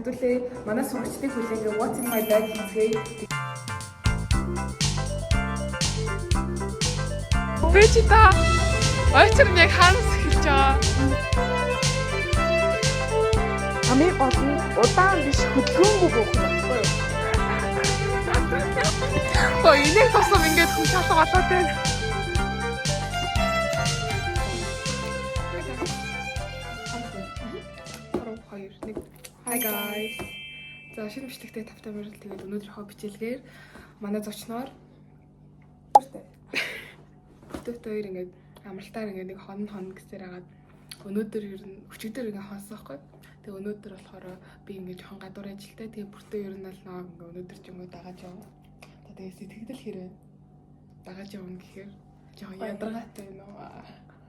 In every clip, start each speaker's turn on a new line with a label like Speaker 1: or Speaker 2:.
Speaker 1: Хэдүүлээ манай сурагчдыг хүлээнгээ what's in my bag хийцгээе.
Speaker 2: Бэжита очир нэг хаанаас эхэлж байгаа.
Speaker 3: Амиг гол нь удаан биш хөдөлгөөнгүй буух байхгүй юу?
Speaker 2: Ой, энийг тосом ингээд хүн шалга болоод байна. Hi guys. За шинэ бичлэгтэй тавтай мөрөл тэгээд өнөөдрийнхөө бичлэгээр манай зочноор Төт хоёр ингээд амралтаар ингээд нэг хон гэсээр хагаад өнөөдөр ер нь өчигдөр ингээд хонсон байхгүй. Тэгээ өнөөдөр болохоор би ингээд жоохон гадуур ажилтай. Тэгээ бүртээ ер нь л наа ингээд өнөөдөр ч юм уу дагааж явна. Тэгээ сэтгэл хэрэг дагааж явна гэхээр жоохон ядаргаатай нөө.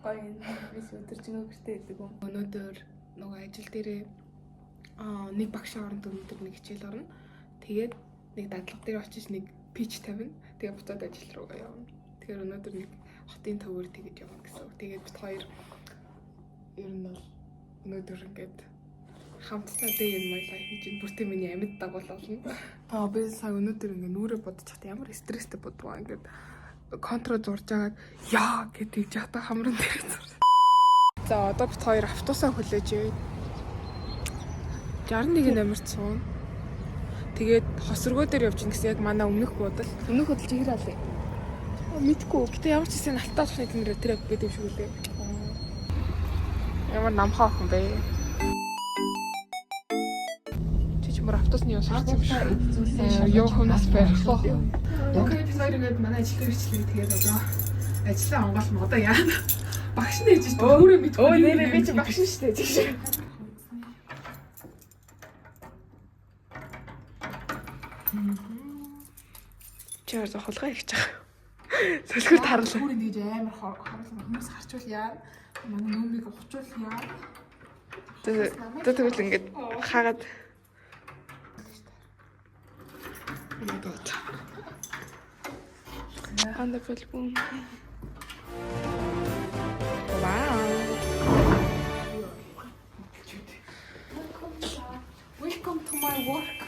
Speaker 1: Гоё биш өдөр ч нөгөөтэй гэдэг юм.
Speaker 2: Өнөөдөр нөгөө ажил дээрээ нэг багш оронд өнөөдөр нэг хичээл орно. Тэгээд нэг дадлага дээр очиж нэг пич тавина. Тэгээ буцаад ажил руугаа явна. Тэгэхээр өнөөдөр нэг хотын төвөөр тэгэж явна гэсэн. Тэгээд бид хоёр ер нь бол өнөөдөр ингээд хамтдаа day in my life хийж бүртээ миний амьд дагуул болно. Би сая өнөөдөр ингээд нүрээ бодож чадсан ямар стресстэй бодваа ингээд контро зурж агаад яа гэдэг жата хамран дээр зур. За одоо бид хоёр автобусаа хүлээж явъя. 61 номерт суун. Тэгээд хосрогоо дээр явж ин гэсэн яг манай өмнөх буудал.
Speaker 1: Өмнөх хөдөлж ихэр аль.
Speaker 2: Мэдгүй. Гэтэ ямар ч хэсэг алтаалхны тэмрээ тэр гэдэг юм шиг үлээ. Ямар намхаа охин бэ? Чи ч мөр автобусны явж харсан юм шиг. Ёо хүнээс барихлаа. Окей, бид хоёр ингээд манай ажил дээр ичлээ тэгээд одоо ажлаа онгоолно одоо яана. Багш нь ээж шүү. Өөрөө мэдгүй.
Speaker 1: Өө нэрээ би чи багш шүү дээ. Тэгш.
Speaker 2: Чаар зохолгоо ихж байгаа. Сөлгөр тарлаа.
Speaker 1: Бүр ингэж амар хорлон хүмүүс харчвал яа. Манай нөөмийг ухчвал яа.
Speaker 2: Тэгвэл ингээд хаагаад Wonderful boom. Wow.
Speaker 1: Welcome to my work.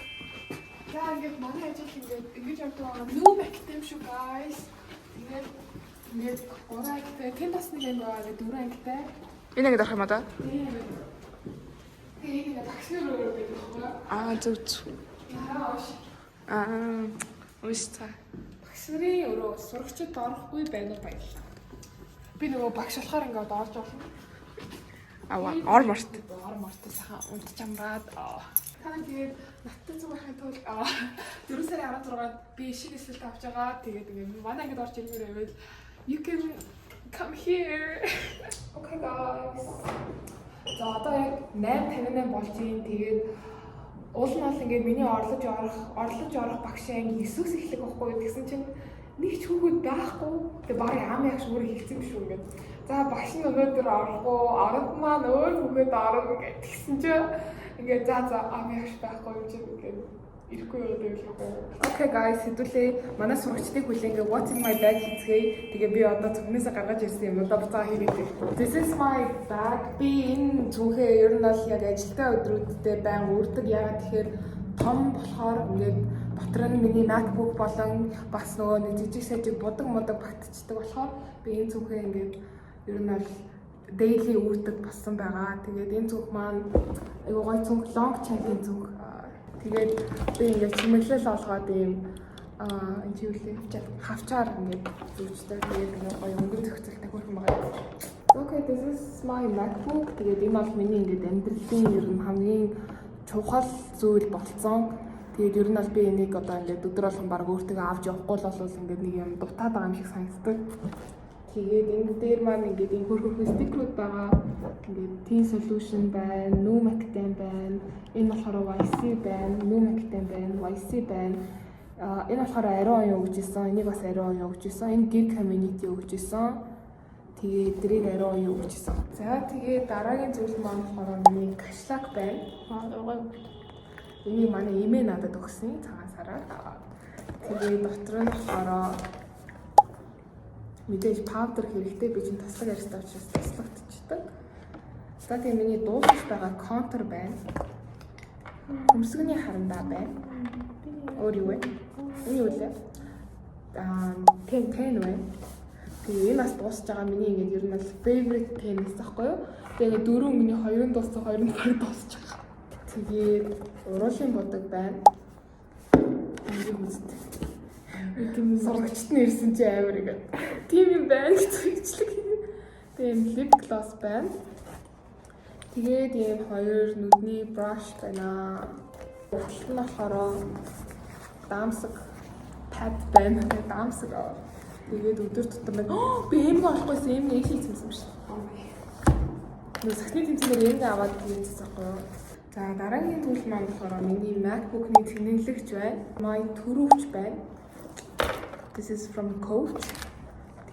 Speaker 1: Яа ингээд манай ажил ингээд ингэж явдаг байгаа. New active шүү guys. Ингээд ураа ихтэй тэнд бас нэг юм байгаа. Дөрөв ангитай.
Speaker 2: Энэ ингээд арах юм аа?
Speaker 1: Тэгээ ингээд такси руу гэдэг байна.
Speaker 2: Зүг. Ууштай.
Speaker 1: Багшрын өрөө сурагчид орохгүй байна уу баярлалаа. Би нөгөө багш болохоор ингээд орж болно.
Speaker 2: Орморт.
Speaker 1: Орморт сайхан унтчамбаад. Та тэгээд надтай зүгээрхээ тул 4 сарын 16-нд би шиг эсэлт авч байгаа. Тэгээд ингээд манай ангид орж ирмээр байвал you can come here. Okay guys. За одоо яг 8:58 болж юм. Тэгээд уул нь бол ингээд миний орлож орох багшийн 9-өөс эхлэх байхгүй гэсэн чинь нэг ч хүүхэд байхгүй. Тэгээ баг яам ягш өөрөө хэлсэн юм шүү ингээд. За багш нь өнөөдөр орохгүй, оронд маань өөр хүүхэд орно гэсэн чинь ингээд за аам ягш байхгүй юм чинь ингээд ирэхгүй яваад байлгүй. Okay guys, хэдүүлээ манай сурагчдыг хүлээнгээ what's in my bag хийцгээе. Тэгээ би одоо цүгнээсээ гаргаж ирсэн юм одоо буцаа хийгээд. This is my bag. Би энэ цүнхээ ер нь бол яг ажилтаа өдрүүдэд байн үрдэг. Яагаад тэгэхээр том болохоор ингээд дотор нь миний MacBook болон бас нөгөө нэг жижиг сажиг будаг багтчихдаг болохоор би энэ цүнхээ ингээд ер нь бол daily үүдэг болсон байгаа. Тэгээд энэ цүнх маань айгуу гой цүнх long chain цүнх. Тэгээд би ингээд чимэглэл олгоод ийм энэ чи юу вэ? Хавчаар ингээд зүүжтэй. Тэгээд ингээд гоё өнгөн зохицолтой хөрхөн байгаа. Okay, this is my MacBook. Тэгээд энэ бол миний ингээд амьдралын ер нь хамгийн чухал зүйл болцсон. Тэгээд ер нь бол би энийг одоо ингээд өдөр болгон баг өөртөө авч явахгүй л бол ингээд нэг юм дутаад байгаа юм шиг санагддаг. Тэгээд энэ дээр маань ингээд энэ хөрхөн стикерүүд байгаа. Ингээд Teen Solution байна, Numac-тэй байна. Энэ болохоор YC байна, Numac-тэй байна, YC байна. Энэ болохоор ариун оюун өгч исэн. Энийг бас ариун оюун өгч исэн. Энэ Gig Community өгч исэн. Тэгээд дэрийг ариун оюун өгч исэн. За тэгээд дараагийн зүйл маань болохоор миний кашлак байна. Энийг манай эмээ надад өгсөн цагаан сараар. Тэгээд дотор нь болохоор мэдээж паудер хэрэгтэй би чинь таслаг арьстай учраас таслагдчихдаг. За тийм миний дуусах байгаа контур байна.
Speaker 2: Хөмсгөний харандаа байна. Өөр юу вэ? Энэ юу лээ? Тэн байна. Тэгээ энэ бас дуусж байгаа миний ингээд ер нь бол favorite pen гэсэн байхгүй юу? Тэгээ ингээд 4 өнгөний 2 дууссан 2 нь баг дуусч байгаа. Тэгээд уруулын бодог байна. Ингээд үстэй. Тийм сурагчд нь ирсэн чи амар ингээд. Тийм юм байна гэж хэлчихлээ. Тэгээд lip gloss байна. Тэгээд ийм 2 нүдний brush байна. Урталт нь болохоор дамсаг pad байна. Дамсаг. Тэгээд өдөр тутам байна. Би эмгэн олохгүйсэн эмгэн их хийсэн юм шиг. Нөө сахны тэмцээнээр эмгэн аваад хийсэн байхгүй юу? За дараагийн зүйл маань болохоор миний MacBook-ны цэнэглэгч байна. My төрөвч байна. This is from Coach.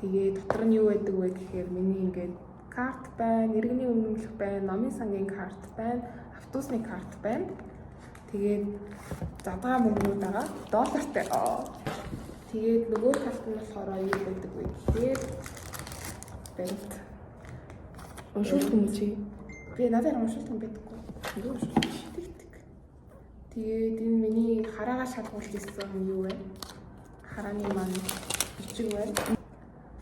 Speaker 2: Тэгээд дотор нь юу байдаг вэ гэхээр миний ингээд карт байна, иргэний үнэмлэх байна, номын сангийн карт байна, автобусны карт байна. Тэгээд задгаа мөнгнүүд байгаа. Доллартай. Тэгээд нөгөө талд нь болохоор юу байдаг вэ гэхээр бэлт. Уншуулт юм чи. Би надад уншуулт юм байдаггүй. Юу уншуулт шийдэгдэг. Тэгээд энэ миний хараагаа шалгуулж ирсэн юу вэ? Харааны маань бичиг байна.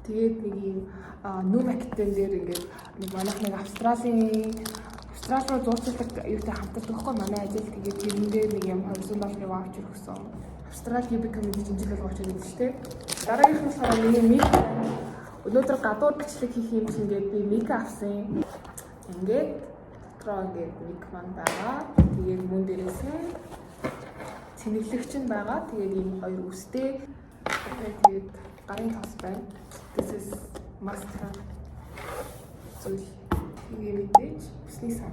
Speaker 2: Тэгээд нэг юм Numac-тэн дээр ингээд нэг манайх нэг Австрали руу зууцлаг юутай хамтардаг байхгүй манай ажил. Тэгээд тэрэн дээр нэг юм $200 ваучер өгсөн. Австрали UB community жинжил болгооч гэдэг л тээ. Дараагийнх нь болохоор миний мик өнөөдөр гадуур бичлэг хийх юм чинь ингээд би мик авсан. Ингээд дотроо ингээд мик маань байгаа. Тэгээд мөн дээрээс нь цэнэглэгч нь байгаа. Тэгээд ийм 2 үстэй. Тэгээд гарын тос байна. This is must have. Зүйл. Тэгээ мэдээж усны сан.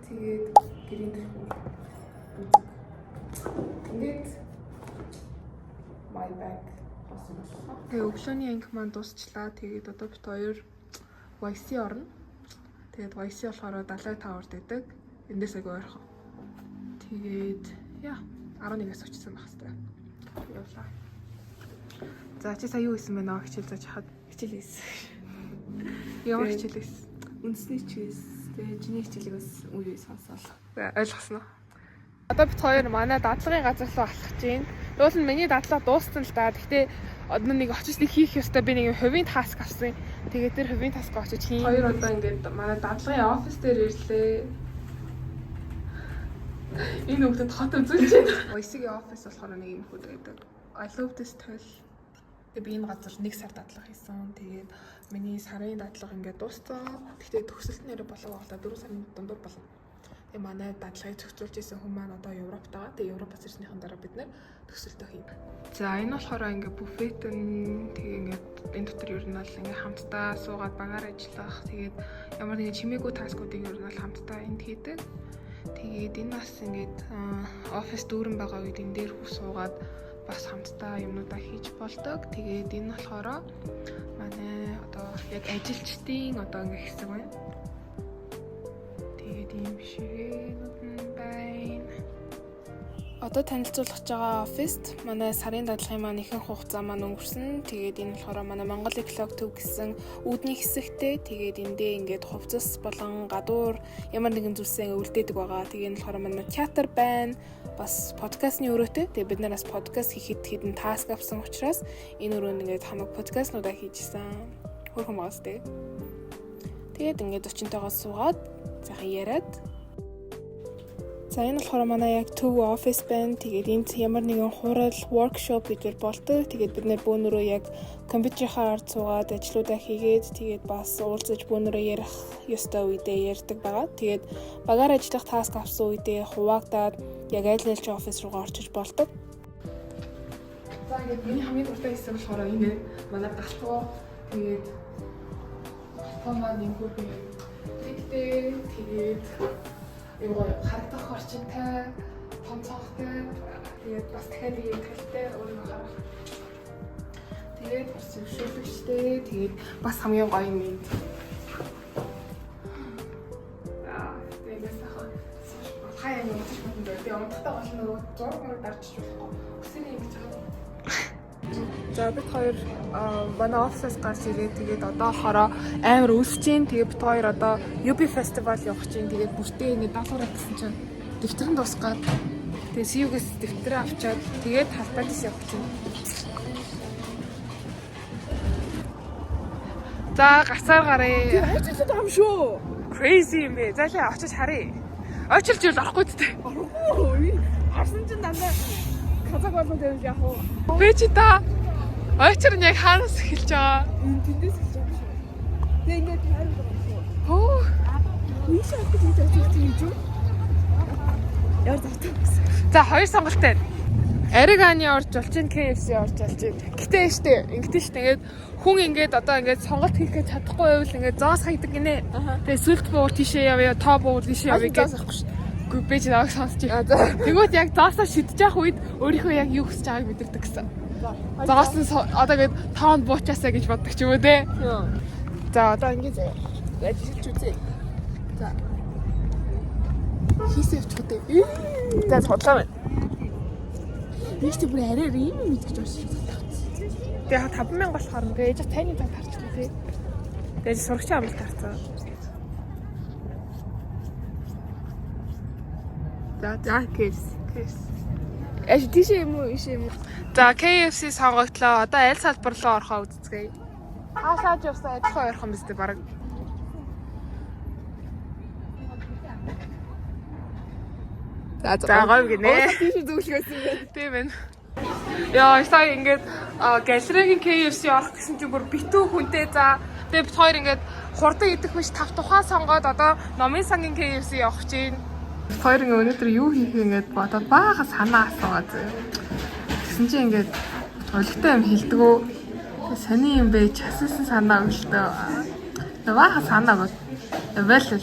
Speaker 2: Тэгээд гэрийн төрхөөр. Ингээд my bag хасан байна. Тэгээ өглөөний анги маань дуусчлаа. Тэгээд одоо бит хоёр YC орно. Тэгээд YC болохоор 75-аар дэдэг. Эндээс аягүй ойрхон. Тэгээд яа 11-ээс очсон байх хэвээр. Явлаа. За чи сая юу хийсэн бэ нөө хичээл зааж хахад хичээл хийсэн. Ямар хичээл хийсэн? Үндэсний хичээл. Тэгээ чиний хичээлийг бас үгүй сонсоол. Ойлгосноо. Одоо бит хоёр манай дадлагын газар руу алхаж байна. Дуул нь миний дадлага дууссан л да. Гэхдээ одоо нэг очиж нэг хийх ёстой би нэг хувийн таск авсан. Тэгээд тэр хувийн таск очиж хийн. Хоёр одоо ингээд манай дадлагын офис дээр ирлээ. Энэ хүүхдэд хот үзүүлж байна. Ойсгийн офис болохоор нэг юм хүүд байдаг. I love this tool. Би энэ газар 1 сар дадлага хийсэн. Тэгээд миний сарын дадлага ингээд дууссан. Гэхдээ төгсөлт нэрээ болов болоо 4 сарын дундуур болно. Тэгээ манай дадлагыг зохицуулж исэн хүмүүс маань одоо Европт байгаа. Тэгээ Европоос ирснийхэн дараа бид нэр төгсөлтөө хийнэ. За энэ болохоор ингээд буфет нь тэгээ ингээд энэ дотор ер нь бол ингээд хамтдаа суугаад багаар ажиллах. Тэгээд ямар нэгэн чимээгүй таскуудыг ер нь бол хамтдаа энд хийдэг. Тэгээд энэ бас ингээд офис дүүрэн байгаа үед энэ дээр суугаад бас хамтдаа юмнуудаа хийж болдог. Тэгээд энэ болохоор манай одоо яг ажилчдын одоо ингээ хэсэг байна. Тэгээд ийм ширээнүүд нь байна. Одоо танилцуулах байгаа офист манай сарын дадлагын маань ихэнх хугацаа маань өнгөрсөн. Тэгээд энэ болохоор манай Mongolia Clock Tube гэсэн үүдний хэсэгтэй. Тэгээд эндээ ингээд хувцас болон гадуур ямар нэгэн зүйлсээ үлдээдэг байгаа. Тэгээд энэ болохоор манай театр байна. Бас подкастны өрөөтэй. Тэгээд бид нараас подкаст хийхэд хэдэн таск авсан учраас энэ өрөөнд ингээд хамаг подкастнуудаа хийжсэн. Хөрхөн байгаас тээ. Тэгээд ингээд 40-тойгоо суугаад сайхан яриад. За энэ болохоор манай яг төв офис байна. Тэгээд энд ямар нэгэн хурал, workshop гэдэр болдог. Тэгээд бид нэр бөөнөрөө яг компьютерийнхаа ард суугаад ажлуудаа хийгээд тэгээд бас уулзаж бөөнөрөө ярих ёстой үедээ ярьдаг байгаа. Тэгээд багаар ажиллах таск авсан үедээ хуваагдаад яг аль аль ч офис руугаа орчиж болдог. За ингээд миний хамгийн дуртай хэсэг болохоор энэ манай галтгоо тэгээд галтгоо маань ингэв тэгтээ тэгээд юу харагдах орчинтай, томцоохтой, тэгээд бас дахиад ийм талтай өөрийгөө харах. Тэгээд бас зөвшөөрлөгчтэй, тэгээд бас хамгийн гоё юм. Тэгээд сайхан хаяа юм уу би унтахтаа болно нөгөө зураг мөр дарж болохгүй. Өсөний ингэж байгаа. За бид хоёр манай офисаас гарч ирээд тэгээд одоо хороо амар өсөж जैन. Тэгээд бид хоёр одоо UB фестивал явах чинь. Тэгээд бүртээ нэг даалгавар гэсэн чинь дэвтэрэн дуусгаад тэгээд CU-гээс дэвтэрээ авчаад тэгээд халтаадис явах чинь. За гацаар гарыг.
Speaker 3: Хайчилж байгаа юм шүү.
Speaker 2: Crazy юм бэ. Зайлаа очиж харъя. Очилж юу орохгүй дээ.
Speaker 3: Орохгүй. Харсан чинь дандаа казак болоод байвал яах вэ?
Speaker 2: Би чи та очир нь яг хаанаас эхэлж байгаа.
Speaker 3: Тэндээс хэлж байгаа шүү. Тэгээ ингээд хайр байгаа юм шүү.
Speaker 2: Хөө.
Speaker 3: Ийш авах гэж очиж юм шүү. Яар завтай гэсэн.
Speaker 2: За хоёр сонголт байна. Ариганы орж болж чинь KFC орж болж чинь. Гэтэ штэ ингэдэж штэ ингээд хүн ингээд одоо ингээд сонголт хийхэд чадахгүй байвал ингээд зоос хайдаг гинэ. Тэгээ сүлт буур тийшээ явъя, тоо буур тийшээ явъя гэж. Гүй би ч нэг сонсч. Тэгвэл яг зоосоо шидэж явах үед өөрийнхөө яг юу хүсэж байгааг мэдэрдэг гэсэн. Зоос нь одоо ингээд тоон буучаасаа гэж боддог ч юм уу те. За одоо ингээд ажиллаж үзье. За. Хийсээ явчих үү. За судлаа байна. Би ч бүр арай ийм мэдгэж байна шүү дээ. Тэгээ 5000 болохоор ингээ ээж таны зам тарчлаа тий. Тэгээ сурагчийн амлалт тарцсан. За KFC. Эш тийш юм уу иш юм. За KFC сонгогдлоо. Одоо аль салбар руу орохоо үзцгээе. Хаашаа ч явсаа ажиллах ярих юм биз дээ баг. За гоё гинэ.
Speaker 3: Тийш зөвлөхөөсөн юм.
Speaker 2: Тийм байна. Яа, сая ингээд галерегийн KFC орох гэсэн чинь бүр битүү хүнтэй за. Тэгээ бид хоёр ингээд хурдан идэх биш 5 тухайн сонгоод одоо номын сангийн KFC явах чинь. Бид хоёр ингээд өнөөдөр юу хийх ингээд бодоод баахан санаа асуугаа зөө. Тэгсэн чинь ингээд олигтой юм хэлдэгөө. Сони юм бэ? Чассан санаа өлтөө. Баахан санаа бод. Эвэл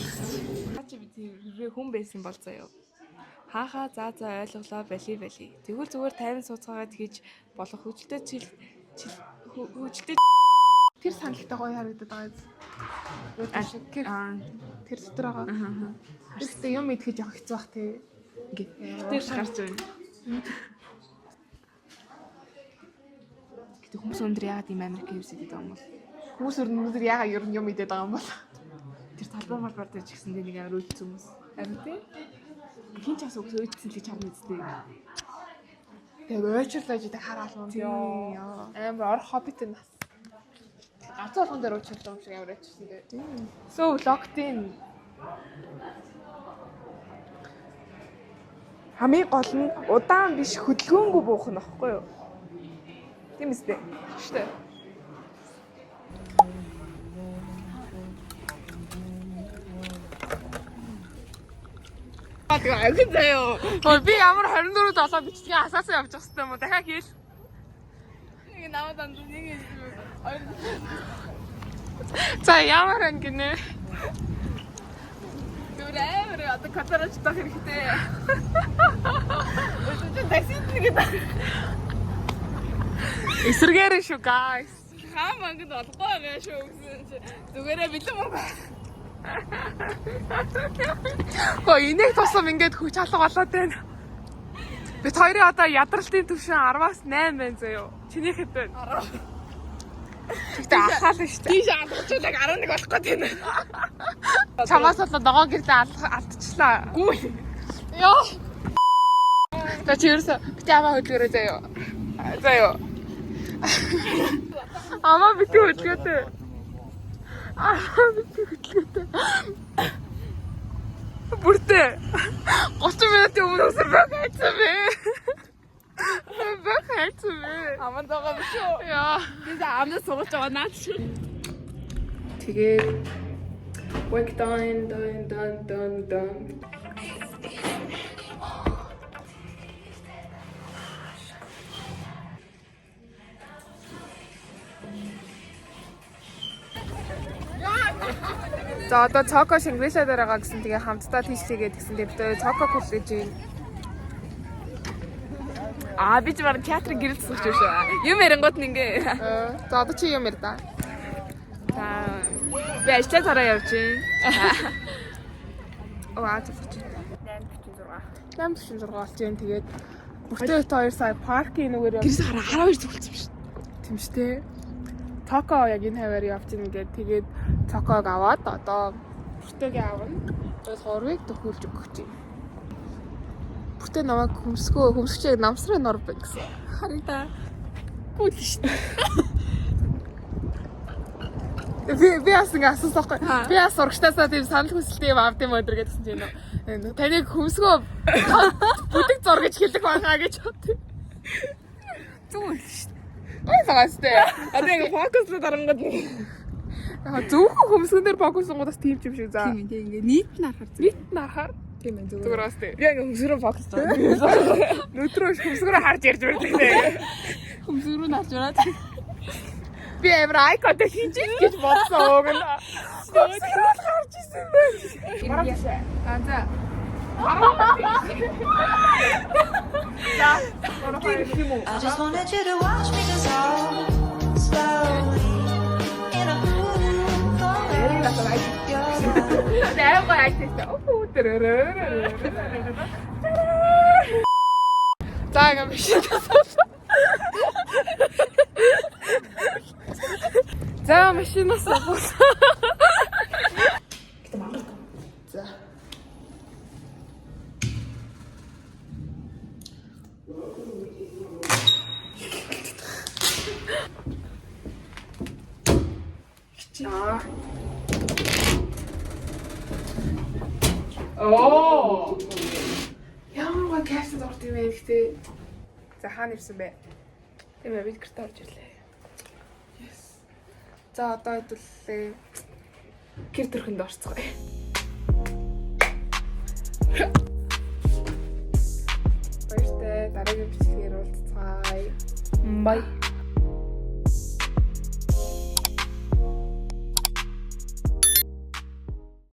Speaker 3: Чи би тэр хүн байсан бол заяа. Хаахаа за ойлголоо бали. Тэгвэл зүгээр тайван сууцгаагаад хийж болох хөвгөлтэй хөвгөлтэй
Speaker 2: тэр саналтай гоё харагдаад байгаа юм. Тэр дотор байгаа. Тэрсээ юм идэхэж явах хэцүү бах тий.
Speaker 3: ингээд тэр гарч байна. Гэтэ хүмүүс өндөр яагаад ийм Америк KFC гэдэг юм бол
Speaker 2: Хүмүүс өнөөдөр яагаад ер нь юм идээд байгаа юм бол
Speaker 3: тэр талбар малбар дээр ч гэсэн нэг амар үйлдсэн хүмүүс.
Speaker 2: харин тий.
Speaker 3: Хин ч асуух үйлдсэн л гэж харна үстэй.
Speaker 2: Тэгээ ойчрлаж идэх хараал юм тий. Амар ор хоббит нас. Гацаа болгон дээр уучлаа юм шиг амар ачсан тий. So locked in.
Speaker 3: Хамгийн гол нь удаан биш хөдөлгөөнгүй буух нь аахгүй юу? Тийм үстэй.
Speaker 2: Штэ.
Speaker 3: Агын заяа.
Speaker 2: Би ямар 24/7 бичгийн асаасаа явж байгаа юм уу? Дахиад хэл.
Speaker 3: Нэг намайг данд нэг
Speaker 2: За ямар ангинэ?
Speaker 3: Дүрээр одоо катарч тах хэрэгтэй. Өчигдөр таксид нэгэд.
Speaker 2: Эсэргээр шүү guys.
Speaker 3: Хаа мангад олохгүй байгаа шүү гэсэн чи зүгээрээ бэлэн мөн байна.
Speaker 2: Хөө энийг тусам ингээд хүч алга болоод байна. Бид хоёрын одоо ядралтын түвшин 10-аас 8 байна заяа. Чиний хэд байна? 10. Тэгтээ ахаал шүү дээ.
Speaker 3: Тийш алгачулаг 11 болох гээд байна.
Speaker 2: Чамаас болоод ногоо гэрлээ алдчихлаа.
Speaker 3: Гүү.
Speaker 2: Йоо. За чи ерөөсө бити аваа хөдөлгөөрэй заяа. Заяа. Амаа бити хөдөлгөөтэй. Бити хөдөлгөөтэй. Бүртээ 30 минутын өмнө өсөр байцсан бэ. Байцсан бэ.
Speaker 3: Аман байгаа биш үү?
Speaker 2: Яа.
Speaker 3: Би амнаас сууж байгаа наад шүү.
Speaker 2: Тэгээд work done. За одоо цоко шингэлээ дээр байгаа гэсэн тэгээ хамтдаа тийшлээгээд гэсэн тэгээд цоко хүлээж байна.
Speaker 3: Би ч баран театрын гэрэл сууж шүү. Юм ярингууд нь ингээ.
Speaker 2: За одоо чи юм яар да.
Speaker 3: За би ажлаа тараа явж байна.
Speaker 2: Оо 8:46 болж байна. Тэгээд бүртээ 2 сая паркийн нүгээр
Speaker 3: гэрээс хараа 12 зөвлөсөн шүү.
Speaker 2: юм шүү дээ. Токо яг энэ хаваар явж ийн ингээд тэгээд цоког аваад одоо бүртэйгээ авна. Тэгээд 3-ыг төхүүлж өгөх чинь. Бүртээ намайг хөмсгчээ намсрын нор байна гэсэн. Харин гүйл шүү дээ. Би бас ингэ асуусахгүй. Би бас урагштаасаа тийм санал хүсэлтийн юм авд юм өдр гэдсэн чинь нөө. Таныг хөмсгөө бүдэг зур гэж хэлэх байхаа гэж бод. Зүгээр шүү дээ. Ой цагаастай. Одоо ингэ фокуслоо дарангад нэг. Яг зөвхөн хөмсгөн дээр фокусон гоо бас тийм юм шиг заа.
Speaker 3: Тийм ингээ нийт нь харахаар
Speaker 2: Нийт нь харахаар
Speaker 3: тийм ээ зүгээр.
Speaker 2: зүгээр бастай.
Speaker 3: Би ингээ хөмсгөрөө фокус таа.
Speaker 2: Өдрөө хөмсгөрөө харж ярьж байдаг нэ.
Speaker 3: Хөмсгөрөө нь харж ороод
Speaker 2: Би амар айкод хийж гэж бодсон уг нь. Хөмсгөрөө харж исэн бэ.
Speaker 3: за.
Speaker 4: I just wanted you to watch me dissolve slowly in a pool of your
Speaker 2: Наа гоо айтсан. Оо тэрэрэр. За ингээм биш. За машинаас бус. За. Оо. Ямар кэс дорт юм бэ гэхдээ. За хаана ирсэн бэ? Тийм ээ бид гэрт орж ирлээ. Yes. За одоо хэдүүлээ. Гэр төрхөнд орцгоё. Баяртай дараагийн бичлэгээр уулзцгаая.
Speaker 3: Бай.